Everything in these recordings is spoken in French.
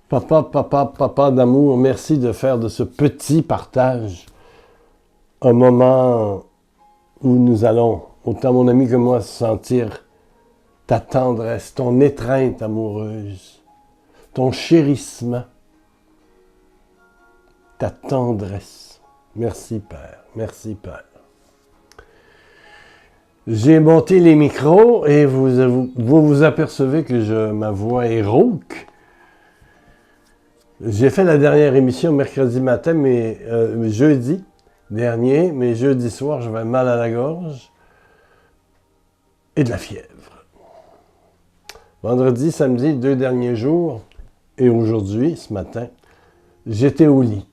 Papa, papa, papa d'amour, merci de faire de ce petit partage un moment où nous allons, autant mon ami que moi, sentir ta tendresse, ton étreinte amoureuse, ton chérissement, ta tendresse. Merci Père, merci Père. J'ai monté les micros et vous apercevez que ma voix est rauque. J'ai fait la dernière émission mercredi matin, mais jeudi dernier, mais jeudi soir, j'avais mal à la gorge et de la fièvre. Vendredi, samedi, 2 derniers jours, et aujourd'hui, ce matin, j'étais au lit.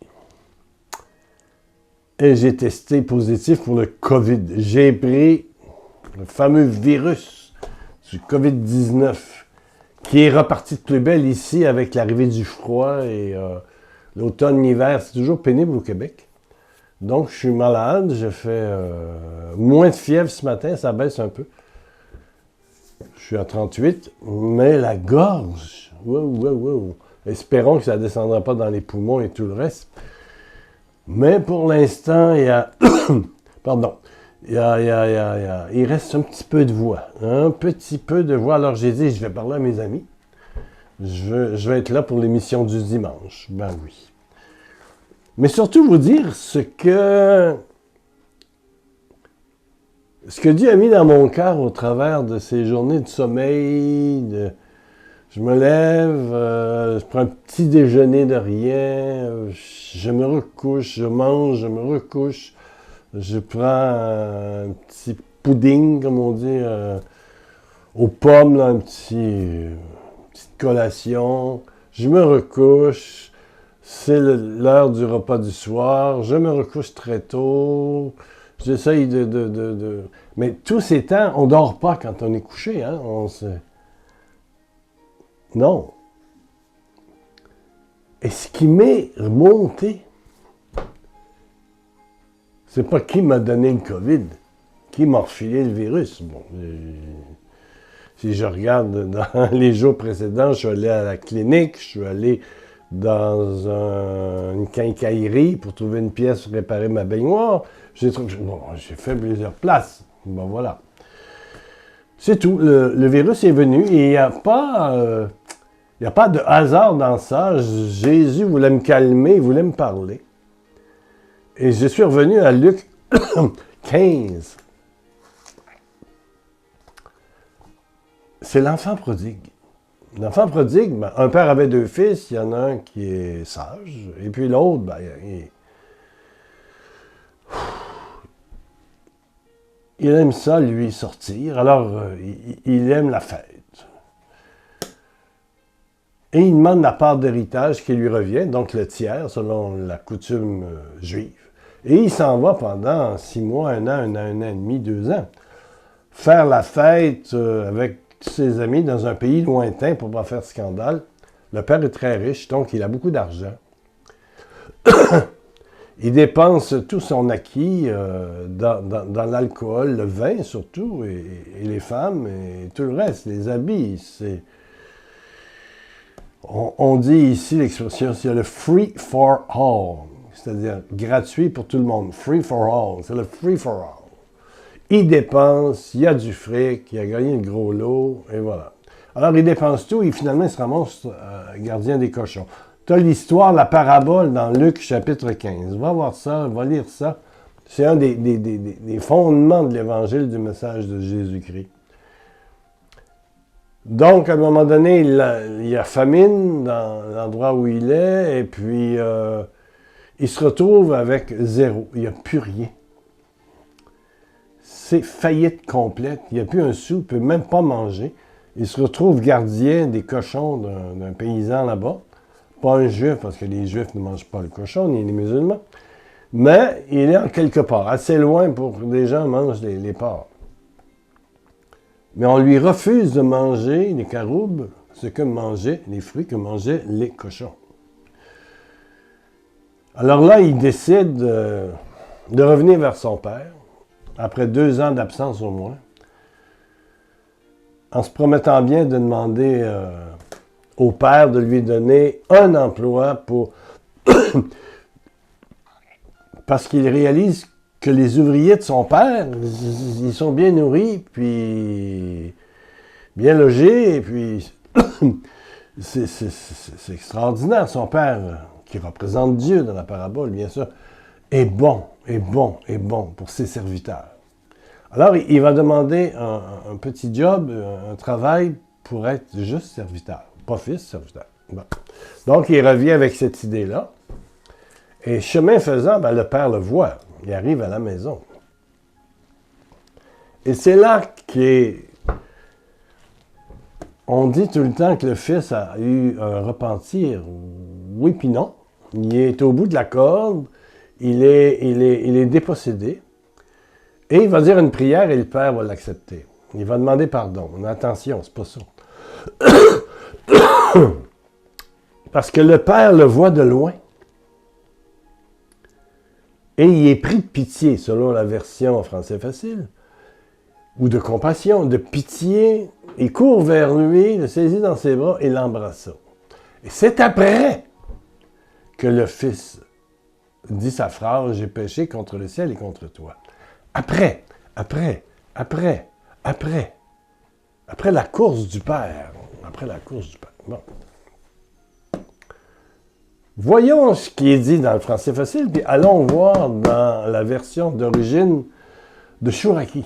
Et j'ai testé positif pour le COVID. J'ai pris le fameux virus du COVID-19 qui est reparti de plus belle ici avec l'arrivée du froid et l'automne, l'hiver. C'est toujours pénible au Québec. Donc, je suis malade. J'ai fait moins de fièvre ce matin. Ça baisse un peu. Je suis à 38. Mais la gorge, wow. Espérons que ça ne descendra pas dans les poumons et tout le reste. Mais pour l'instant, il y a... Pardon. Il reste un petit peu de voix. Un petit peu de voix. Alors j'ai dit, je vais parler à mes amis. Je vais être là pour l'émission du dimanche. Ben oui. Mais surtout vous dire ce que Dieu a mis dans mon cœur au travers de ces journées de sommeil. Je me lève, je prends un petit déjeuner de rien, je me recouche, je mange, je me recouche. Je prends un petit pudding, comme on dit, aux pommes, là, petite collation. Je me recouche. C'est l'heure du repas du soir. Je me recouche très tôt. J'essaye Mais tous ces temps, on dort pas quand on est couché, hein? Non. Et ce qui m'est remonté, c'est pas qui m'a donné le COVID, qui m'a refilé le virus. Bon, si je regarde dans les jours précédents, je suis allé à la clinique, je suis allé dans une quincaillerie pour trouver une pièce pour réparer ma baignoire. J'ai fait plusieurs places. Bon, voilà. C'est tout. Le virus est venu et il n'y a pas de hasard dans ça. Jésus voulait me calmer, il voulait me parler. Et je suis revenu à Luc 15. C'est l'enfant prodigue. L'enfant prodigue, ben, un père avait 2 fils, il y en a un qui est sage, et puis l'autre, ben, il aime ça, lui, sortir. Alors, il aime la fête. Et il demande la part d'héritage qui lui revient, donc le tiers, selon la coutume juive. Et il s'en va pendant 6 mois, 1 an, 1 an et demi, 2 ans, faire la fête avec ses amis dans un pays lointain pour ne pas faire scandale. Le père est très riche, donc il a beaucoup d'argent. Il dépense tout son acquis dans l'alcool, le vin surtout, et les femmes, et tout le reste, les habits. On dit ici l'expression, c'est le free for all, c'est-à-dire gratuit pour tout le monde. Free for all, c'est le free for all. Il dépense, il y a du fric, il a gagné le gros lot, et voilà. Alors il dépense tout et finalement il se ramasse gardien des cochons. Tu as l'histoire, la parabole dans Luc chapitre 15. Va voir ça, va lire ça. C'est un des fondements de l'évangile du message de Jésus-Christ. Donc, à un moment donné, il y a famine dans l'endroit où il est, et puis il se retrouve avec zéro. Il n'y a plus rien. C'est faillite complète. Il n'y a plus un sou, il ne peut même pas manger. Il se retrouve gardien des cochons d'un paysan là-bas. Pas un juif, parce que les juifs ne mangent pas le cochon, ni les musulmans. Mais il est en quelque part, assez loin pour que des gens mangent les porcs. Mais on lui refuse de manger les caroubes, les fruits que mangeaient les cochons. Alors là, il décide de revenir vers son père, après 2 ans d'absence au moins, en se promettant bien de demander au père de lui donner un emploi parce qu'il réalise que les ouvriers de son père, ils sont bien nourris, puis bien logés, et puis c'est extraordinaire. Son père, qui représente Dieu dans la parabole, bien sûr, est bon pour ses serviteurs. Alors, il va demander un petit job, un travail pour être juste serviteur. Pas fils, serviteur. Bon. Donc, il revient avec cette idée-là. Et chemin faisant, le père le voit. Il arrive à la maison. Et c'est là on dit tout le temps que le fils a eu un repentir. Oui puis non. Il est au bout de la corde. Il est dépossédé. Et il va dire une prière et le père va l'accepter. Il va demander pardon. Mais attention, c'est pas ça. Parce que le père le voit de loin. Et il est pris de pitié, selon la version en français facile, ou de compassion, de pitié. Il court vers lui, le saisit dans ses bras et l'embrassa. Et c'est après que le fils dit sa phrase « J'ai péché contre le ciel et contre toi ». Après la course du Père. Bon. Voyons ce qui est dit dans le français facile, puis allons voir dans la version d'origine de Chouraki.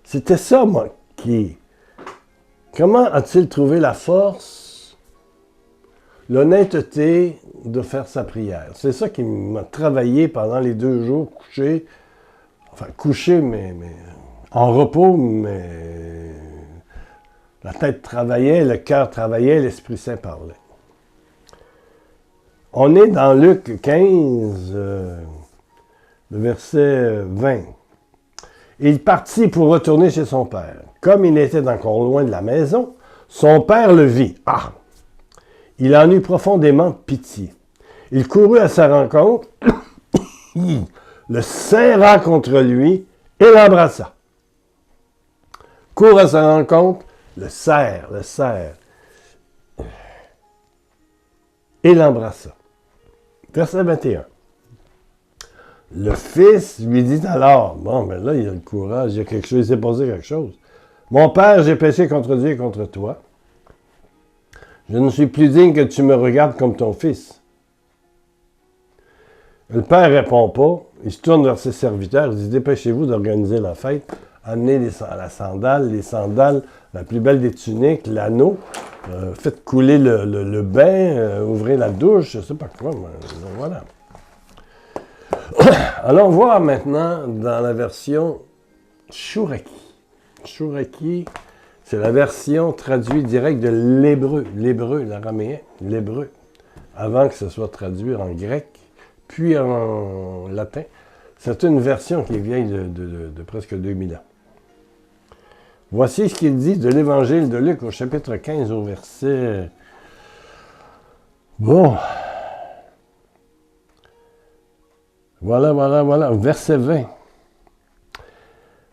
C'était ça, moi, Comment a-t-il trouvé la force, l'honnêteté de faire sa prière? C'est ça qui m'a travaillé pendant les 2 jours couché, mais en repos, mais la tête travaillait, le cœur travaillait, l'Esprit Saint parlait. On est dans Luc 15, le verset 20. Il partit pour retourner chez son père. Comme il était encore loin de la maison, son père le vit. Ah! Il en eut profondément pitié. Il courut à sa rencontre, le serra contre lui et l'embrassa. Court à sa rencontre, le serre, et l'embrassa. Verset 21. Le fils lui dit alors, bon, mais là, il a le courage, il s'est passé quelque chose. Mon père, j'ai péché contre Dieu et contre toi. Je ne suis plus digne que tu me regardes comme ton fils. Le père ne répond pas. Il se tourne vers ses serviteurs. Il dit, dépêchez-vous d'organiser la fête. Amenez les sandales, la plus belle des tuniques, l'anneau. Faites couler le bain, ouvrez la douche, je ne sais pas quoi. Mais voilà. Allons voir maintenant dans la version Chouraki. Chouraki, c'est la version traduite directe de l'hébreu, l'araméen, l'hébreu, avant que ce soit traduit en grec, puis en latin. C'est une version qui est vieille de presque 2000 ans. Voici ce qu'il dit de l'Évangile de Luc au chapitre 15 au verset... Bon... Voilà, verset 20.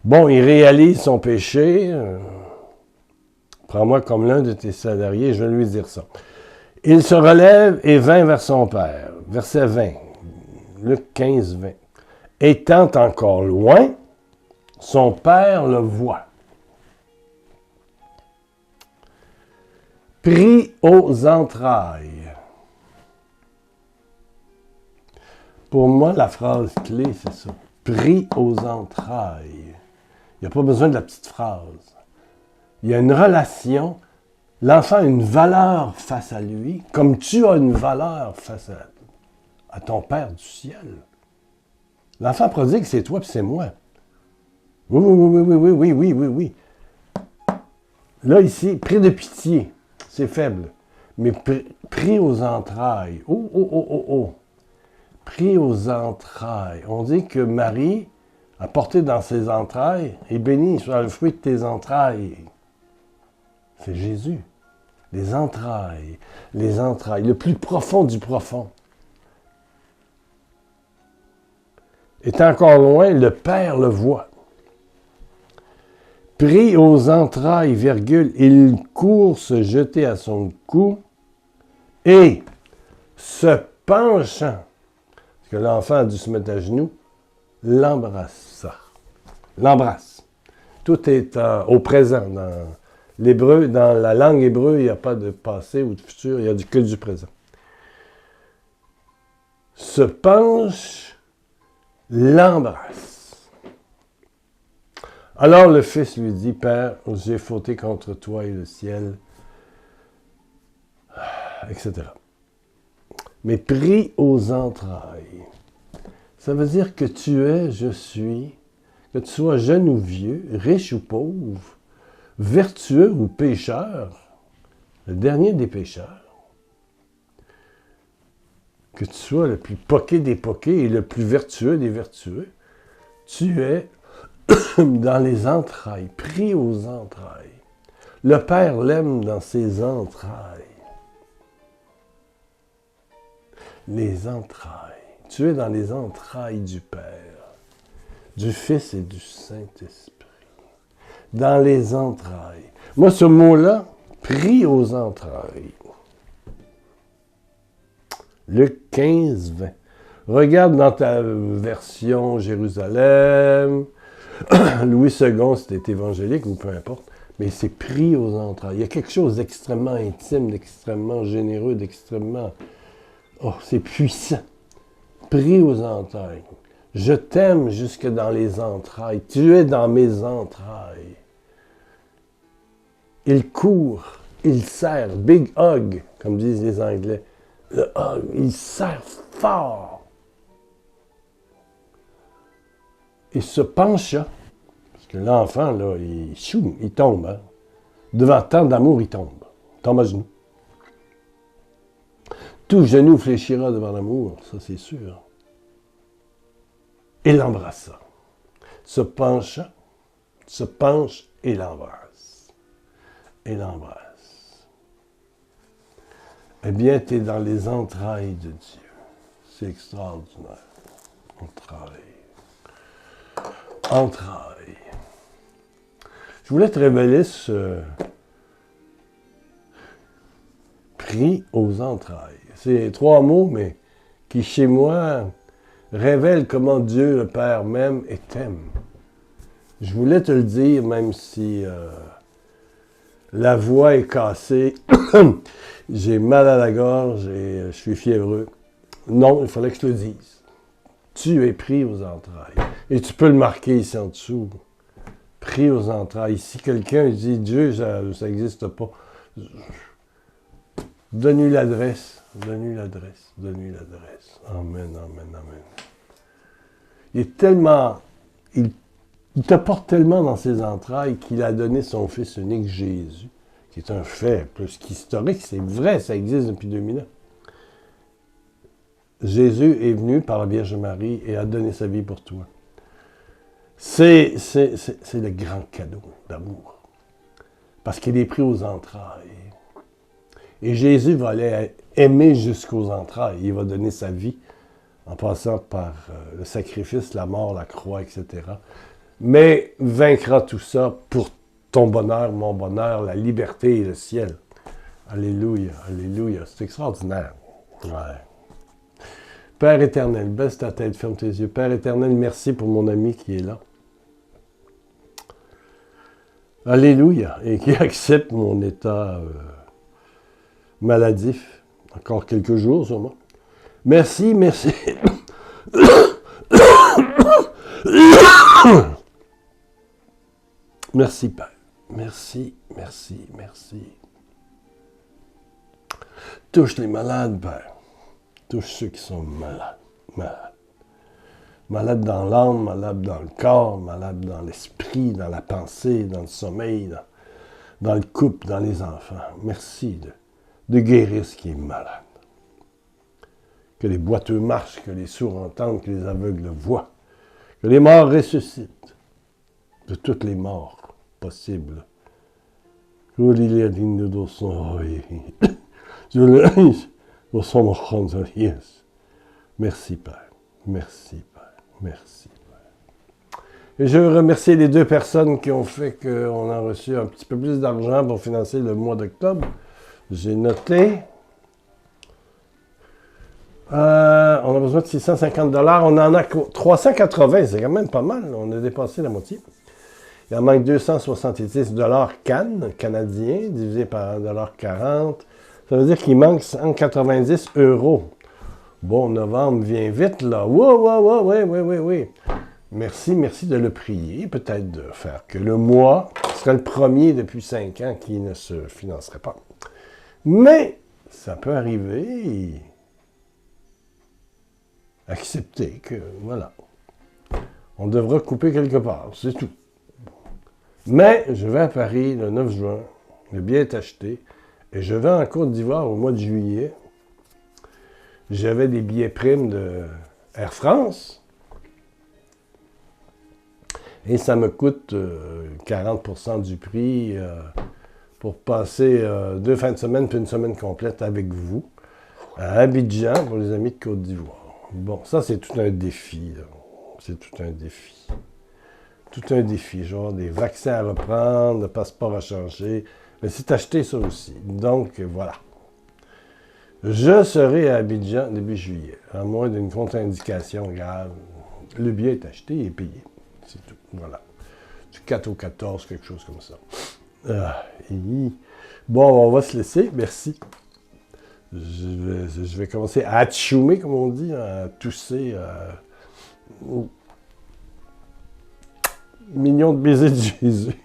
Bon, il réalise son péché. Prends-moi comme l'un de tes salariés, je vais lui dire ça. Il se relève et vint vers son père. Verset 20. Luc 15, 20. Étant encore loin, son père le voit. Pris aux entrailles. Pour moi, la phrase clé, c'est ça. Pris aux entrailles. Il n'y a pas besoin de la petite phrase. Il y a une relation. L'enfant a une valeur face à lui, comme tu as une valeur face à ton Père du ciel. L'enfant prodigue, c'est toi puis c'est moi. Oui. Là, ici, pris de pitié, c'est faible. Mais pris aux entrailles. Oh. Pris aux entrailles. On dit que Marie a porté dans ses entrailles, et béni soit le fruit de tes entrailles. C'est Jésus. Les entrailles, le plus profond du profond. Étant encore loin, le Père le voit. Pris aux entrailles, virgule, il court se jeter à son cou et se penchant, parce que l'enfant a dû se mettre à genoux, l'embrassa. L'embrasse. Tout est au présent. Dans l'hébreu, dans la langue hébreu, il n'y a pas de passé ou de futur, il n'y a que du présent. Se penche, l'embrasse. Alors le fils lui dit, Père, j'ai fauté contre toi et le ciel, etc. Mais pris aux entrailles, ça veut dire que tu es, je suis, que tu sois jeune ou vieux, riche ou pauvre, vertueux ou pécheur, le dernier des pécheurs, que tu sois le plus poqué des poqués et le plus vertueux des vertueux, tu es dans les entrailles, pris aux entrailles. Le Père l'aime dans ses entrailles. Les entrailles. Tu es dans les entrailles du Père, du Fils et du Saint-Esprit. Dans les entrailles. Moi, ce mot-là, pris aux entrailles. Luc 15, 20. Regarde dans ta version Jérusalem, Louis II, c'était évangélique ou peu importe, mais c'est pris aux entrailles. Il y a quelque chose d'extrêmement intime, d'extrêmement généreux, d'extrêmement... Oh, c'est puissant. Pris aux entrailles. Je t'aime jusque dans les entrailles. Tu es dans mes entrailles. Il court, il serre, big hug, comme disent les Anglais. Le hug, il serre fort. Il se pencha, parce que l'enfant, là, il tombe. Hein? Devant tant d'amour, il tombe. Il tombe à genoux. Tout genou fléchira devant l'amour, ça c'est sûr. Et l'embrassa. Se pencha, se penche et l'embrasse. Et l'embrasse. Eh bien, tu es dans les entrailles de Dieu. C'est extraordinaire. Entrailles. Entrailles. Je voulais te révéler ce pris aux entrailles. C'est 3 mots, mais qui, chez moi, révèlent comment Dieu, le Père, m'aime et t'aime. Je voulais te le dire, même si la voix est cassée, j'ai mal à la gorge et je suis fiévreux. Non, il fallait que je te le dise. Tu es pris aux entrailles. Et tu peux le marquer ici en dessous. Pris aux entrailles. Si quelqu'un dit Dieu, ça n'existe pas, donne-lui l'adresse. Donne-lui l'adresse. Donne-lui l'adresse. Amen, amen, amen. Il est tellement... Il te porte tellement dans ses entrailles qu'il a donné son Fils unique, Jésus, qui est un fait plus qu'historique. C'est vrai, ça existe depuis 2000 ans. Jésus est venu par la Vierge Marie et a donné sa vie pour toi. C'est le grand cadeau d'amour. Parce qu'il est pris aux entrailles. Et Jésus va aller aimer jusqu'aux entrailles. Il va donner sa vie en passant par le sacrifice, la mort, la croix, etc. Mais vaincra tout ça pour ton bonheur, mon bonheur, la liberté et le ciel. Alléluia, alléluia. C'est extraordinaire. Ouais. Père éternel, baisse ta tête, ferme tes yeux. Père éternel, merci pour mon ami qui est là. Alléluia. Et qui accepte mon état maladif. Encore quelques jours, sûrement. Merci, merci. Merci, Père. Merci, merci, merci. Touche les malades, Père. Touche ceux qui sont malades, malades. Malades dans l'âme, malades dans le corps, malades dans l'esprit, dans la pensée, dans le sommeil, dans le couple, dans les enfants. Merci de guérir ce qui est malade. Que les boiteux marchent, que les sourds entendent, que les aveugles voient. Que les morts ressuscitent. De toutes les morts possibles. Merci, Père. Merci, Père. Merci, Père. Et je veux remercier les 2 personnes qui ont fait qu'on a reçu un petit peu plus d'argent pour financer le mois d'octobre. J'ai noté. On a besoin de 650 $. On en a 380, c'est quand même pas mal. On a dépassé la moitié. Il en manque 270 canadiens, divisé par 1,40 $. Ça veut dire qu'il manque 190 €. Bon, novembre vient vite, là. Oui. Merci de le prier. Peut-être de faire que le mois serait le premier depuis 5 ans qui ne se financerait pas. Mais, ça peut arriver. Accepter que, voilà. On devra couper quelque part, c'est tout. Mais, je vais à Paris le 9 juin. Le billet est acheté. Et je vais en Côte d'Ivoire au mois de juillet. J'avais des billets primes de Air France. Et ça me coûte 40% du prix pour passer 2 fins de semaine puis une semaine complète avec vous à Abidjan pour les amis de Côte d'Ivoire. Bon, ça c'est tout un défi. C'est tout un défi. Tout un défi, genre des vaccins à reprendre, le passeport à changer. Mais c'est acheté ça aussi. Donc voilà. Je serai à Abidjan début juillet, à moins d'une contre-indication grave. Le billet est acheté et payé. C'est tout. Voilà. Du 4 au 14, quelque chose comme ça. Bon, on va se laisser. Merci. Je vais commencer à atchoumer, comme on dit, à tousser. Millions de baisers de Jésus.